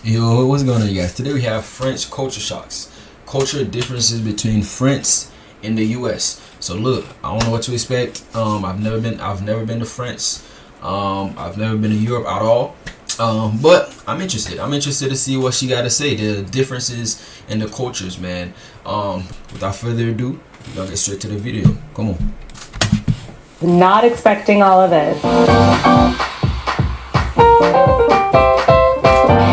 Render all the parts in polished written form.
Yo, what's going on, you guys? Today we have French culture shocks, culture differences between France and the U.S. So look, I don't know what to expect. I've never been to France. I've never been to Europe at all. But I'm interested. I'm interested to see what she got to say. The differences in the cultures, man. Without further ado, we're gonna get straight to the video. Come on. Not expecting all of this.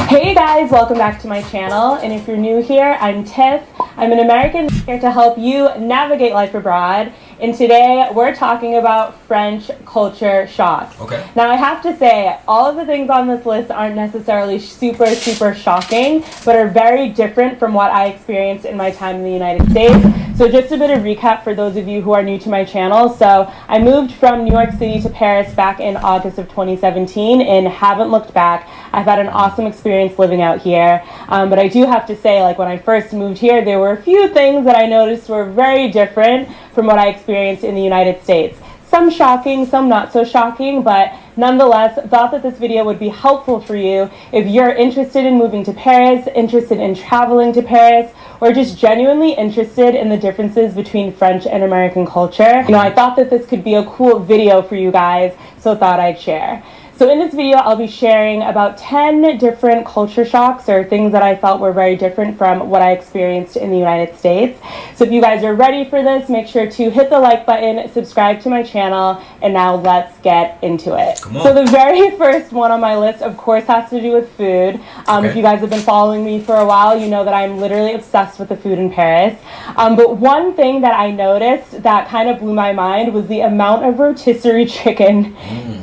Hey guys, welcome back to my channel, and if you're new here, I'm Tiff. I'm an American here to help you navigate life abroad, and today we're talking about French culture shocks. Okay. Now I have to say, all of the things on this list aren't necessarily super shocking, but are very different from what I experienced in my time in the United States. So just a bit of recap for those of you who are new to my channel. So I moved from New York City to Paris back in August of 2017 and haven't looked back. I've had an awesome experience living out here. But I do have to say, like, when I first moved here, there were a few things that I noticed were very different from what I experienced in the United States. Some shocking, some not so shocking, but nonetheless, thought that this video would be helpful for you if you're interested in moving to Paris, interested in traveling to Paris, or just genuinely interested in the differences between French and American culture. You know, I thought that this could be a cool video for you guys, so thought I'd share. So in this video, I'll be sharing about 10 different culture shocks or things that I felt were very different from what I experienced in the United States. So if you guys are ready for this, make sure to hit the like button, subscribe to my channel, and now let's get into it. Come on. So the very first one on my list, of course, has to do with food. Okay. If you guys have been following me for a while, you know that I'm literally obsessed with the food in Paris. But one thing that I noticed that kind of blew my mind was the amount of rotisserie chicken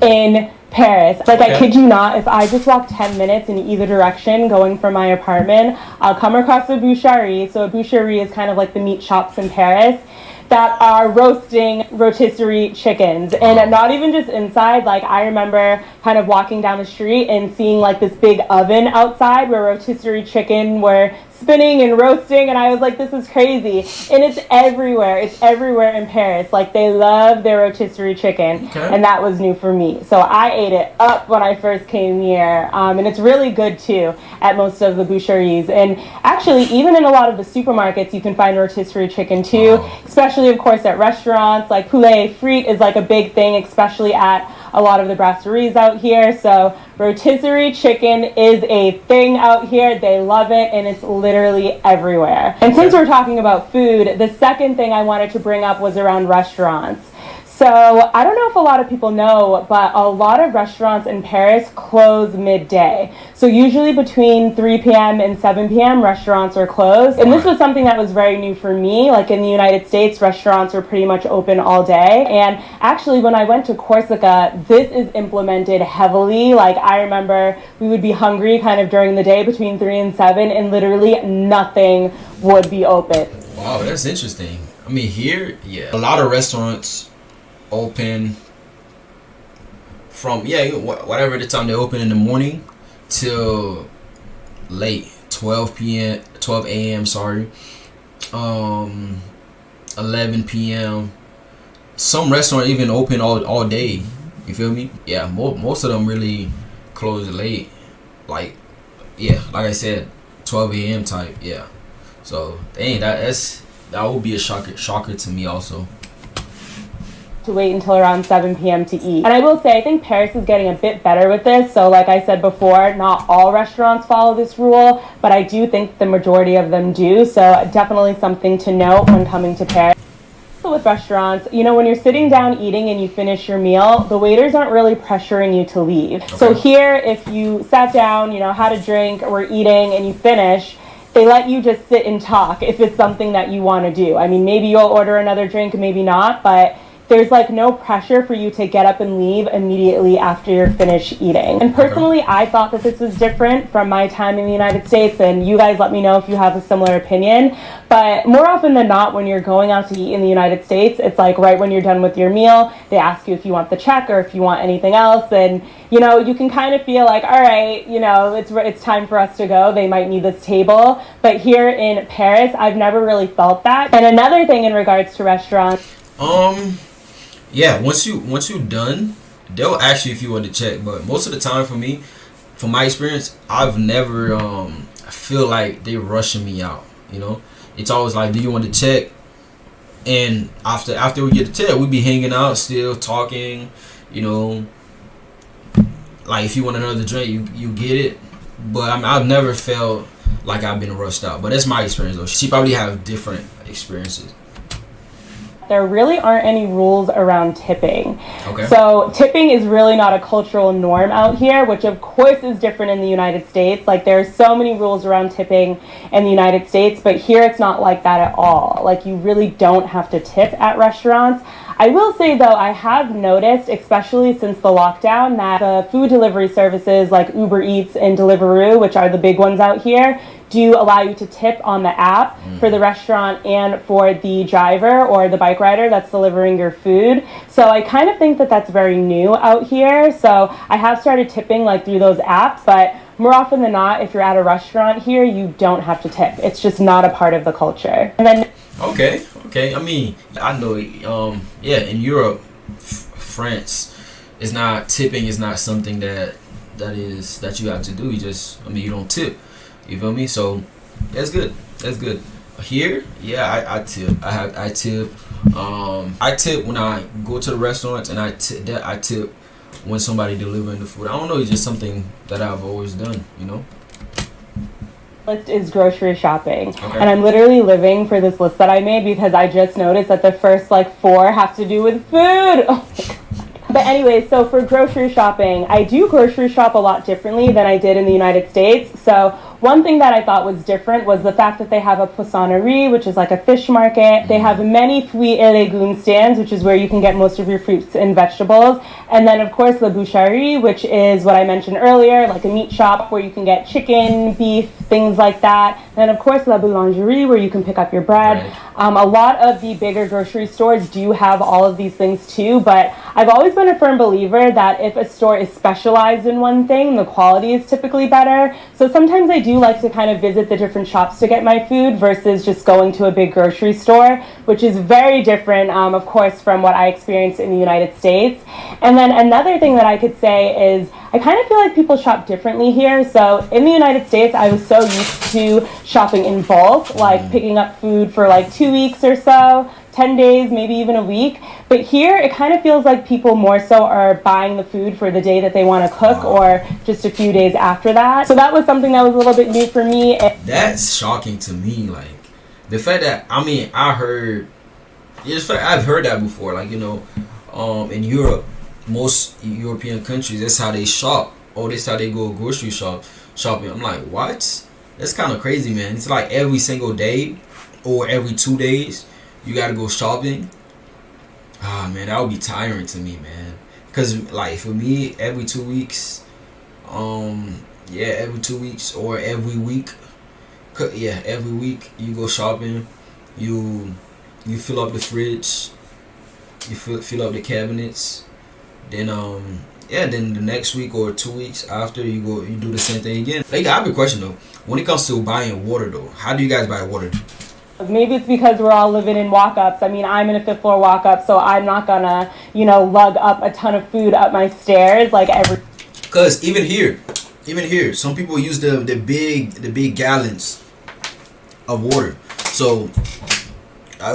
in Paris. Like, Okay. I kid you not, if I just walk 10 minutes in either direction going from my apartment, I'll come across a boucherie. So a boucherie is kind of like the meat shops in Paris that are roasting rotisserie chickens. And not even just inside, like, I remember kind of walking down the street and seeing like this big oven outside where rotisserie chicken were spinning and roasting, and I was like, this is crazy. And it's everywhere in Paris. Like, they love their rotisserie chicken. Okay. And that was new for me, so I ate it up when I first came here. And it's really good too at most of the boucheries, and actually even in a lot of the supermarkets you can find rotisserie chicken too. Especially of course at restaurants. Like poulet frite is like a big thing, especially at a lot of the brasseries out here. So rotisserie chicken is a thing out here. They love it, and it's literally everywhere. And since we're talking about food, the second thing I wanted to bring up was around restaurants. So I don't know if a lot of people know, but a lot of restaurants in Paris close midday. So usually between 3 p.m. and 7 p.m. restaurants are closed. And this was something that was very new for me. Like, in the United States, restaurants are pretty much open all day. And actually when I went to Corsica, this is implemented heavily. Like, I remember we would be hungry kind of during the day between 3 and 7, and literally nothing would be open. Wow, that's interesting. I mean, here, yeah, a lot of restaurants open from whatever the time they open in the morning till late 12 a.m. sorry, 11 p.m. Some restaurants even open all day, you feel me? Yeah, most of them really close late, like I said, 12 a.m. type. Yeah, so dang, that would be a shocker to me also, to wait until around 7 p.m. to eat. And I will say, I think Paris is getting a bit better with this. So like I said before, not all restaurants follow this rule, but I do think the majority of them do. So definitely something to note when coming to Paris. So with restaurants, you know, when you're sitting down eating and you finish your meal, the waiters aren't really pressuring you to leave. Okay. So here, if you sat down, you know, had a drink, or were eating and you finish, they let you just sit and talk if it's something that you want to do. I mean, maybe you'll order another drink, maybe not, but there's like no pressure for you to get up and leave immediately after you're finished eating. And personally, I thought that this was different from my time in the United States, and you guys let me know if you have a similar opinion. But more often than not, when you're going out to eat in the United States, it's like right when you're done with your meal, they ask you if you want the check or if you want anything else, and you know, you can kind of feel like, all right, you know, it's time for us to go. They might need this table. But here in Paris, I've never really felt that. And another thing in regards to restaurants, yeah, once you done, they'll ask you if you want to check. But most of the time, for from my experience, I've never feel like they rushing me out. You know, it's always like, do you want to check? And after we get the check, we be hanging out, still talking. You know, like if you want another drink, you get it. But I've never felt like I've been rushed out. But that's my experience though. She probably have different experiences. There really aren't any rules around tipping. Okay. So tipping is really not a cultural norm out here, which of course is different in the United States. Like there's so many rules around tipping in the United States, but here it's not like that at all. Like you really don't have to tip at restaurants. I will say though, I have noticed, especially since the lockdown, that the food delivery services like Uber Eats and Deliveroo, which are the big ones out here, do allow you to tip on the app for the restaurant and for the driver or the bike rider that's delivering your food. So I kind of think that that's very new out here. So I have started tipping like through those apps, but more often than not, if you're at a restaurant here, you don't have to tip. It's just not a part of the culture. And then Okay. I mean, I know. In Europe, France, it's not tipping. Is not something that you have to do. You don't tip. You feel me? So that's good. That's good. Here, yeah, I tip. I tip. I tip when I go to the restaurants, and I tip when somebody delivering the food. I don't know. It's just something that I've always done. You know. List is grocery shopping. Okay. And I'm literally living for this list that I made because I just noticed that the first like 4 have to do with food. Oh my God. But anyway, so for grocery shopping, I do grocery shop a lot differently than I did in the United States. So one thing that I thought was different was the fact that they have a poissonnerie, which is like a fish market. They have many fruits et légumes stands, which is where you can get most of your fruits and vegetables. And then, of course, la boucherie, which is what I mentioned earlier, like a meat shop where you can get chicken, beef, things like that. And then, of course, la boulangerie, where you can pick up your bread. Right. A lot of the bigger grocery stores do have all of these things too, but I've always been a firm believer that if a store is specialized in one thing, the quality is typically better. So sometimes I do like to kind of visit the different shops to get my food versus just going to a big grocery store, which is very different, of course, from what I experienced in the United States. And then another thing that I could say is I kind of feel like people shop differently here. So in the United States, I was so used to shopping in bulk, like picking up food for like 2 weeks or so, 10 days, maybe even a week. But here, it kind of feels like people more so are buying the food for the day that they want to cook or just a few days after that. So that was something that was a little bit new for me. That's shocking to me. Like the fact that I've heard that before. Like in Europe, most European countries, that's how they shop. Or that's how they go grocery shopping. I'm like, what? That's kind of crazy, man. It's like every single day or every 2 days you gotta go shopping. Ah, man, that would be tiring to me, man. Cause like for me, every 2 weeks, every 2 weeks or every week, every week you go shopping. You fill up the fridge, you fill up the cabinets. Then then the next week or 2 weeks after you do the same thing again. Like, I have a question though. When it comes to buying water though, how do you guys buy water? Maybe it's because we're all living in walk-ups. I mean, I'm in a 5th floor walk-up, so I'm not gonna, lug up a ton of food up my stairs like every. Cause even here, some people use the big gallons of water. So,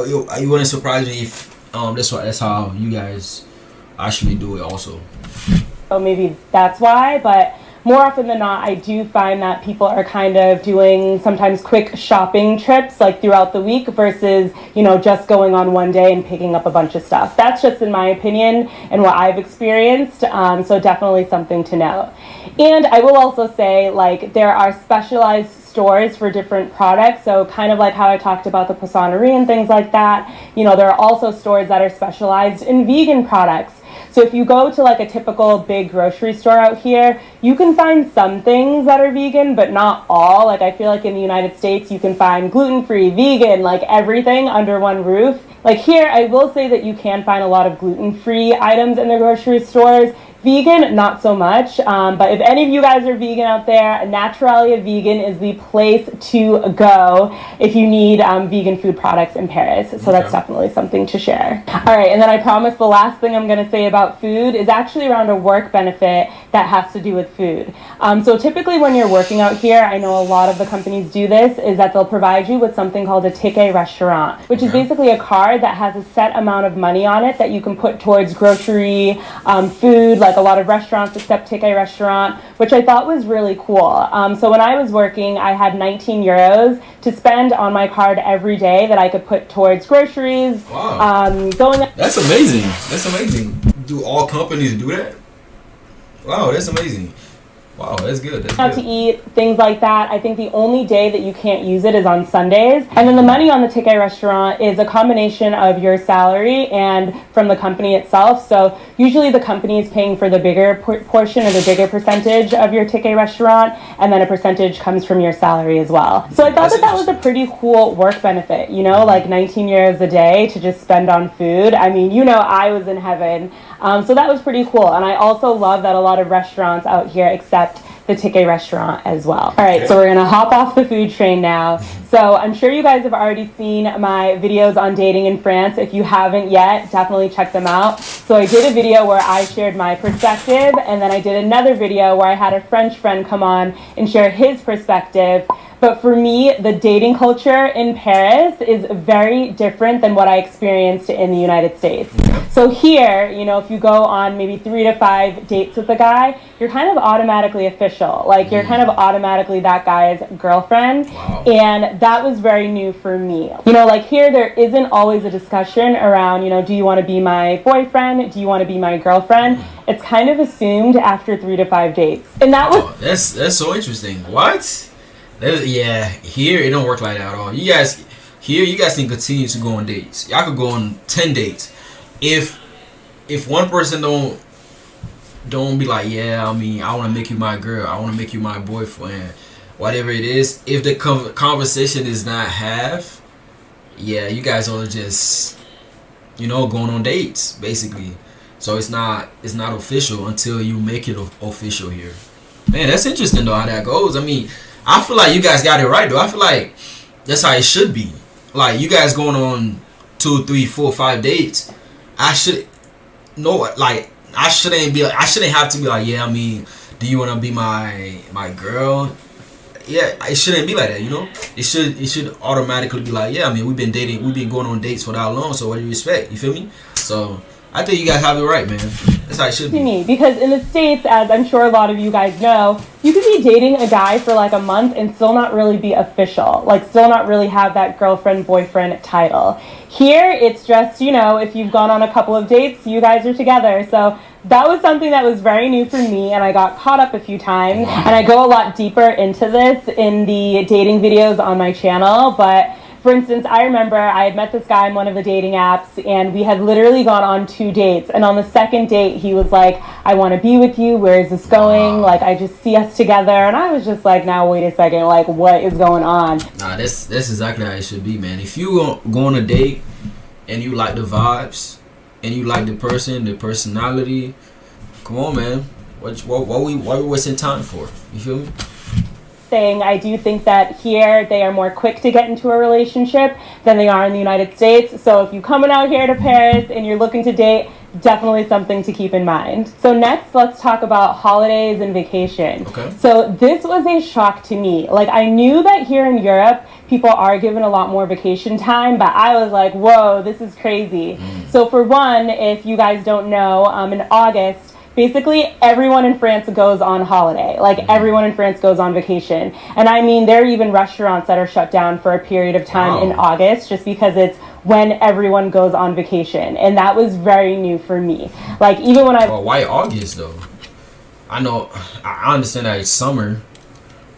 you wouldn't surprise me if that's how you guys actually do it also. So maybe that's why, but more often than not, I do find that people are kind of doing sometimes quick shopping trips like throughout the week versus, just going on one day and picking up a bunch of stuff. That's just in my opinion and what I've experienced. So definitely something to note. And I will also say, like, there are specialized stores for different products. So kind of like how I talked about the poissonnerie and things like that. There are also stores that are specialized in vegan products. So if you go to like a typical big grocery store out here, you can find some things that are vegan, but not all. Like I feel like in the United States, you can find gluten-free, vegan, like everything under one roof. Like here, I will say that you can find a lot of gluten-free items in the grocery stores. Vegan, not so much. But if any of you guys are vegan out there, Naturalia Vegan is the place to go if you need vegan food products in Paris. So that's definitely something to share. All right, and then I promise the last thing I'm going to say about food is actually around a work benefit that has to do with food. So typically when you're working out here, I know a lot of the companies do this, is that they'll provide you with something called a ticket restaurant, which is basically a card that has a set amount of money on it that you can put towards grocery, food, like a lot of restaurants accept ticket restaurant, which I thought was really cool. So when I was working, I had 19 euros to spend on my card every day that I could put towards groceries. Wow. That's amazing. That's amazing. Do all companies do that? Wow, that's amazing. Wow, that's good. That's out good. To eat, things like that. I think the only day that you can't use it is on Sundays. And then the money on the ticket restaurant is a combination of your salary and from the company itself. So usually the company is paying for the bigger portion or the bigger percentage of your ticket restaurant, and then a percentage comes from your salary as well. So I thought that was a pretty cool work benefit, you know, like 19 euros a day to just spend on food. I mean, you know, I was in heaven. So that was pretty cool. And I also love that a lot of restaurants out here accept the ticket restaurant as well. All right, so we're gonna hop off the food train now. So I'm sure you guys have already seen my videos on dating in France. If you haven't yet, definitely check them out. So I did a video where I shared my perspective, and then I did another video where I had a French friend come on and share his perspective. But for me, the dating culture in Paris is very different than what I experienced in the United States. So here, you know, if you go on maybe 3 to 5 dates with a guy, you're kind of automatically official. Like, you're kind of automatically that guy's girlfriend. Wow. And that was very new for me. You know, like here, there isn't always a discussion around, you know, do you want to be my boyfriend? Do you want to be my girlfriend? It's kind of assumed after 3 to 5 dates. And that was... That's so interesting. What? Yeah, here it don't work like that at all. You guys can continue to go on dates. Y'all could go on 10 dates. If one person don't be like, yeah, I mean, I want to make you my girl, I want to make you my boyfriend, whatever it is. If the conversation is not half, yeah, you guys are just, you know, going on dates basically. So it's not official until you make it official here. Man, that's interesting though how that goes. I mean, I feel like you guys got it right though. I feel like that's how it should be. Like, you guys going on 2, 3, 4, 5 dates. I shouldn't have to be like, yeah, I mean, do you want to be my girl? Yeah, it shouldn't be like that, you know. It should automatically be like, yeah, I mean, we've been dating, we've been going on dates for that long, so what do you expect? You feel me? So I think you guys have it right, man. That's how it should be. Me, because in the States, as I'm sure a lot of you guys know, you could be dating a guy for like a month and still not really be official, like still not really have that girlfriend boyfriend title. Here, it's just, you know, if you've gone on a couple of dates, you guys are together. So that was something that was very new for me, and I got caught up a few times. And I go a lot deeper into this in the dating videos on my channel, but for instance, I remember I had met this guy on one of the dating apps, and we had literally gone on 2 dates. And on the second date, he was like, I want to be with you. Where is this going? Like, I just see us together. And I was just like, now, wait a second. Like, what is going on? Nah, that's exactly how it should be, man. If you go on a date and you like the vibes and you like the person, the personality, come on, man. What we wasting time for? You feel me? Thing. I do think that here they are more quick to get into a relationship than they are in the United States. So if you're coming out here to Paris and you're looking to date, definitely something to keep in mind. So next, let's talk about holidays and vacation. Okay. So this was a shock to me. Like, I knew that here in Europe, people are given a lot more vacation time, but I was like, whoa, this is crazy. So for one, if you guys don't know, in August, basically everyone in France goes on holiday. Like, everyone in France goes on vacation. And I mean, there are even restaurants that are shut down for a period of time in August just because it's when everyone goes on vacation. And that was very new for me. Like, even when Well, why August though? I know, I understand that it's summer,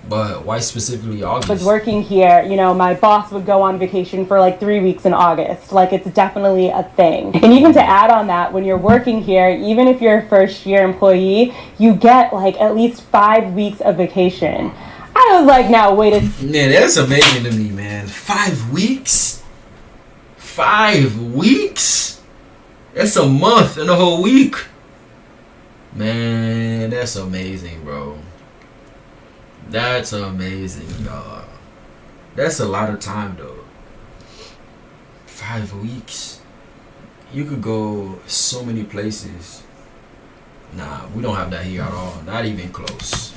but why specifically August? was working here, you know, my boss would go on vacation for like 3 weeks in August. Like, it's definitely a thing. And even to add on that, when you're working here, even if you're a first year employee, you get like at least 5 weeks of vacation. I was like, now wait a... Man, that's amazing to me, man. 5 weeks? 5 weeks? That's a month and a whole week. Man, that's amazing, bro. That's amazing, dog. That's a lot of time, though. 5 weeks. You could go so many places. Nah, we don't have that here at all. Not even close.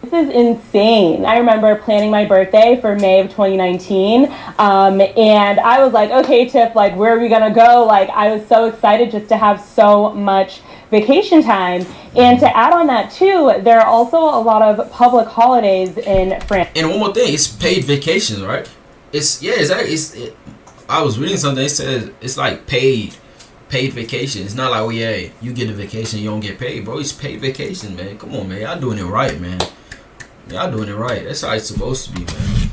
This is insane. I remember planning my birthday for May of 2019, and I was like, okay, Tiff, like, where are we gonna go? Like, I was so excited just to have so much vacation time. And to add on that too, there are also a lot of public holidays in France. And one more thing, it's paid vacations, right? I was reading something. It says it's like paid vacation. It's not like, oh yeah, you get a vacation, you don't get paid, bro. It's paid vacation, man. Come on, man. Y'all doing it right, man. Y'all doing it right. That's how it's supposed to be, man.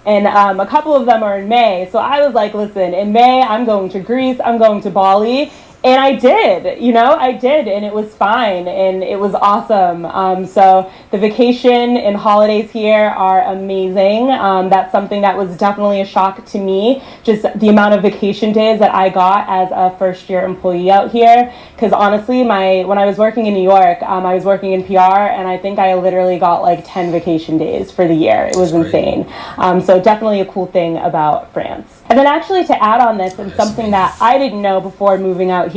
And a couple of them are in May. So I was like, listen, in May, I'm going to Greece, I'm going to Bali. And I did, and it was fine, and it was awesome. So the vacation and holidays here are amazing. That's something that was definitely a shock to me, just the amount of vacation days that I got as a first-year employee out here. Because honestly, when I was working in New York, I was working in PR, and I think I literally got like 10 vacation days for the year. It was insane. So definitely a cool thing about France. And then actually to add on this, and something that I didn't know before moving out here,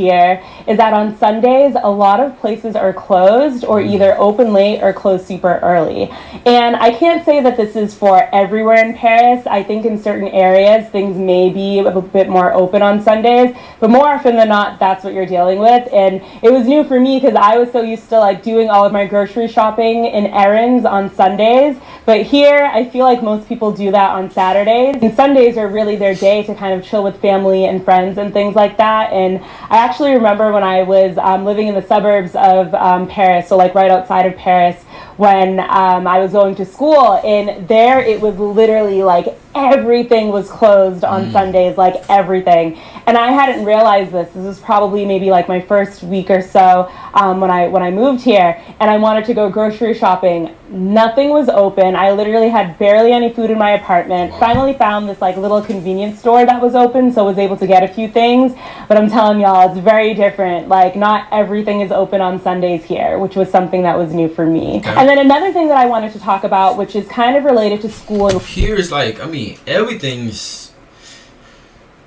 is that on Sundays, a lot of places are closed or either open late or close super early. And I can't say that this is for everywhere in Paris. I think in certain areas, things may be a bit more open on Sundays, but more often than not, that's what you're dealing with. And it was new for me because I was so used to like doing all of my grocery shopping and errands on Sundays. But here, I feel like most people do that on Saturdays. And Sundays are really their day to kind of chill with family and friends and things like that. And I actually remember when I was living in the suburbs of Paris, so like right outside of Paris, when I was going to school, and there it was literally like everything was closed on Sundays, like everything. And I hadn't realized this. This was probably maybe like my first week or so when I moved here, and I wanted to go grocery shopping. Nothing was open. I literally had barely any food in my apartment. Finally found this like little convenience store that was open, so was able to get a few things. But I'm telling y'all, it's very different. Like not everything is open on Sundays here, which was something that was new for me. Okay. And then another thing that I wanted to talk about, which is kind of related to school. Here's like, I mean, everything's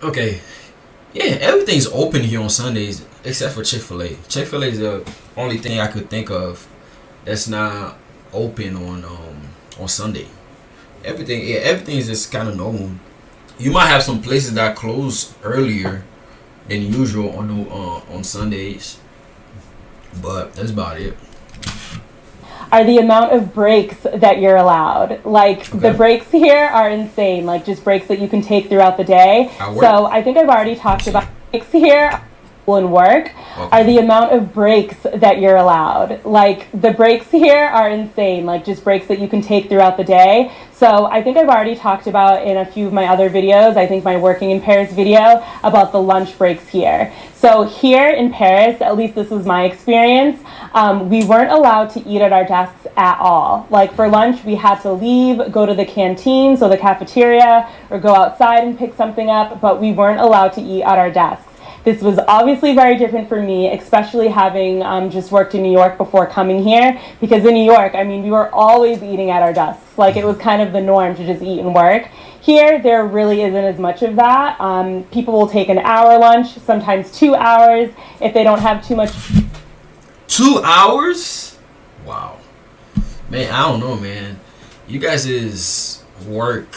okay. Yeah, everything's open here on Sundays except for Chick-fil-A. Chick-fil-A is the only thing I could think of that's not open on Sunday. Everything is just kind of normal. You might have some places that close earlier than usual on Sundays, but that's about it. Are the amount of breaks that you're allowed. Like the breaks here are insane. Like just breaks that you can take throughout the day. So I think I've already talked about breaks here. And work are the amount of breaks that you're allowed. Like the breaks here are insane, like just breaks that you can take throughout the day. So I think I've already talked about in a few of my other videos, I think my working in Paris video, about the lunch breaks here. So here in Paris, at least this was my experience, we weren't allowed to eat at our desks at all. Like for lunch, we had to leave, go to the canteen, so the cafeteria, or go outside and pick something up, but we weren't allowed to eat at our desks. This was obviously very different for me, especially having just worked in New York before coming here. Because in New York, I mean, we were always eating at our desks. Like, it was kind of the norm to just eat and work. Here, there really isn't as much of that. People will take an hour lunch, sometimes 2 hours, if they don't have too much. 2 hours? Wow. Man, I don't know, man. You guys' work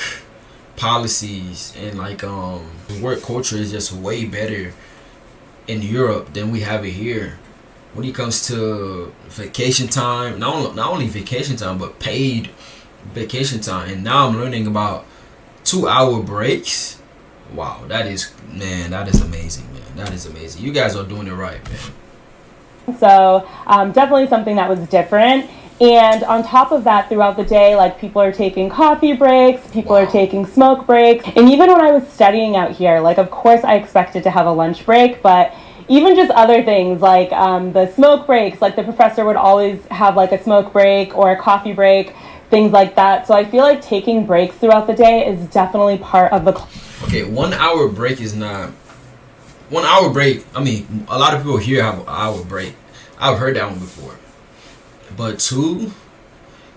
policies and, like, work culture is just way better in Europe than we have it here. When it comes to vacation time, not only vacation time, but paid vacation time. And now I'm learning about 2 hour breaks. Wow, that is amazing, man. That is amazing. You guys are doing it right, man. So definitely something that was different. And on top of that, throughout the day, like people are taking coffee breaks, people are taking smoke breaks. And even when I was studying out here, like of course I expected to have a lunch break, but even just other things like the smoke breaks, like the professor would always have like a smoke break or a coffee break, things like that. So I feel like taking breaks throughout the day is definitely part of the... Okay, 1 hour break is not... 1 hour break, I mean, a lot of people here have an hour break. I've heard that one before. But 2,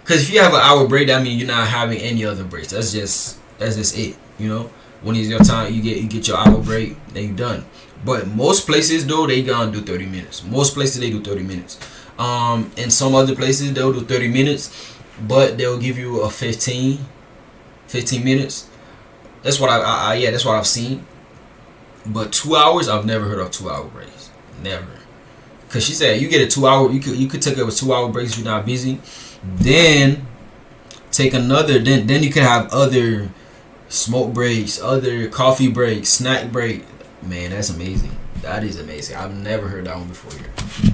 because if you have an hour break, that means you're not having any other breaks. That's just it. You know, when it's your time, you get your hour break, then you're done. But most places though, they gonna do 30 minutes. Most places they do 30 minutes. In some other places they'll do 30 minutes, but they'll give you a 15 minutes. That's what that's what I've seen. But 2 hours, I've never heard of 2 hour breaks. Never. Cause she said you get a 2 hour, you could take a 2 hour break if you're not busy. Then take another. Then you can have other smoke breaks, other coffee breaks, snack break. Man, that's amazing. That is amazing. I've never heard that one before here.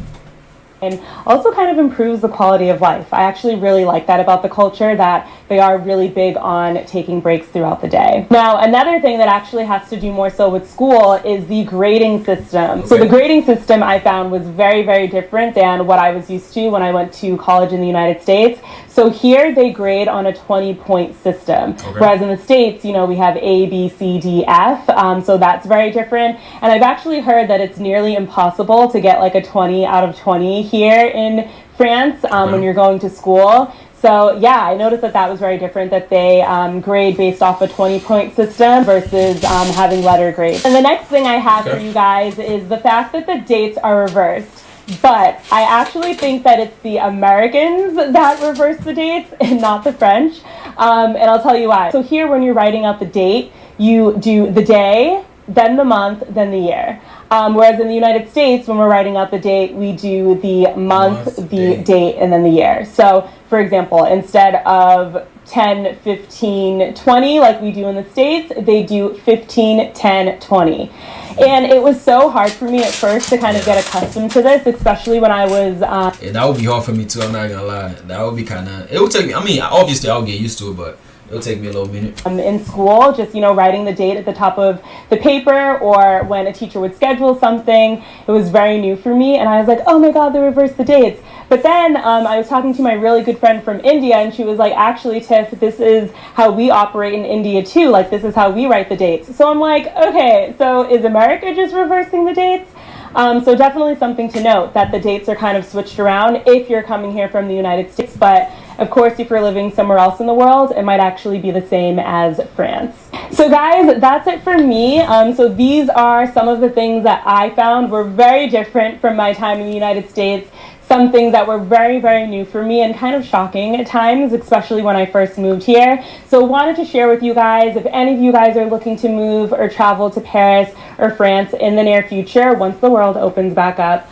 And also kind of improves the quality of life. I actually really like that about the culture, that they are really big on taking breaks throughout the day. Now, another thing that actually has to do more so with school is the grading system. Okay. So the grading system I found was very, very different than what I was used to when I went to college in the United States. So here they grade on a 20-point system, okay. Whereas in the States, you know, we have A, B, C, D, F. So that's very different. And I've actually heard that it's nearly impossible to get like a 20 out of 20 here in France when you're going to school. So yeah, I noticed that was very different, that they grade based off a 20-point system versus having letter grades. And the next thing I have for you guys is the fact that the dates are reversed. But I actually think that it's the Americans that reverse the dates and not the French. And I'll tell you why. So here, when you're writing out the date, you do the day, then the month, then the year. Whereas in the United States, when we're writing out the date, we do the month, the date, and then the year. So, for example, instead of 10, 15, 20 like we do in the States, they do 15, 10, 20. And it was so hard for me at first to kind of get accustomed to this, especially when I was... Yeah, that would be hard for me too, I'm not gonna lie. That would be kind of... It would take me... I mean, obviously I'll get used to it, but... It'll take me a little minute. In school, just, you know, writing the date at the top of the paper, or when a teacher would schedule something, it was very new for me. And I was like, oh my God, they reversed the dates. But then I was talking to my really good friend from India, and she was like, actually, Tiff, this is how we operate in India too. Like, this is how we write the dates. So I'm like, okay, so is America just reversing the dates? So definitely something to note, that the dates are kind of switched around if you're coming here from the United States. But of course, if you're living somewhere else in the world, it might actually be the same as France. So guys, that's it for me. So these are some of the things that I found were very different from my time in the United States. Some things that were very, very new for me and kind of shocking at times, especially when I first moved here. So wanted to share with you guys, if any of you guys are looking to move or travel to Paris or France in the near future, once the world opens back up.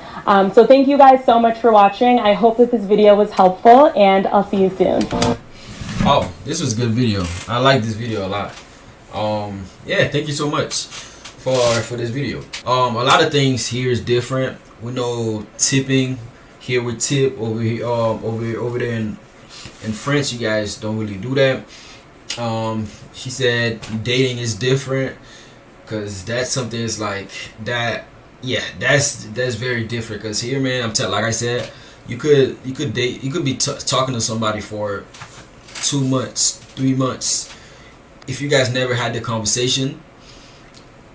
So thank you guys so much for watching. I hope that this video was helpful, and I'll see you soon. Oh, this was a good video. I like this video a lot. Yeah, thank you so much for this video. A lot of things here is different. We know tipping. Here we tip. Over here, over there in France, you guys don't really do that. She said dating is different, because that's something that's like that. Yeah, that's very different. Because here, man, like I said, you could date, you could be talking to somebody for 2 months, 3 months. If you guys never had the conversation,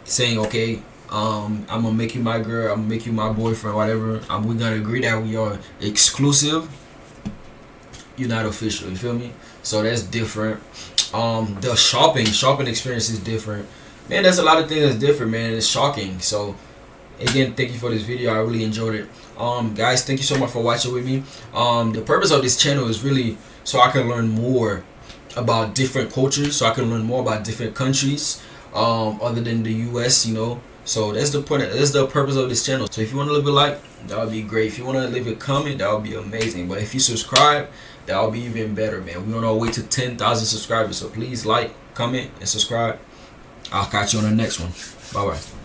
saying, okay, I'm gonna make you my girl, I'm gonna make you my boyfriend, whatever. We're gonna agree that we are exclusive. You're not official. You feel me? So that's different. The shopping experience is different. Man, there's a lot of things that's different, man. It's shocking. So again, thank you for this video. I really enjoyed it. Guys, thank you so much for watching with me. The purpose of this channel is really so I can learn more about different cultures, so I can learn more about different countries other than the US, you know. So that's the point. That's the purpose of this channel. So if you want to leave a like, that would be great. If you want to leave a comment, that would be amazing. But if you subscribe, that would be even better, man. We're on our way to 10,000 subscribers. So please like, comment, and subscribe. I'll catch you on the next one. Bye bye.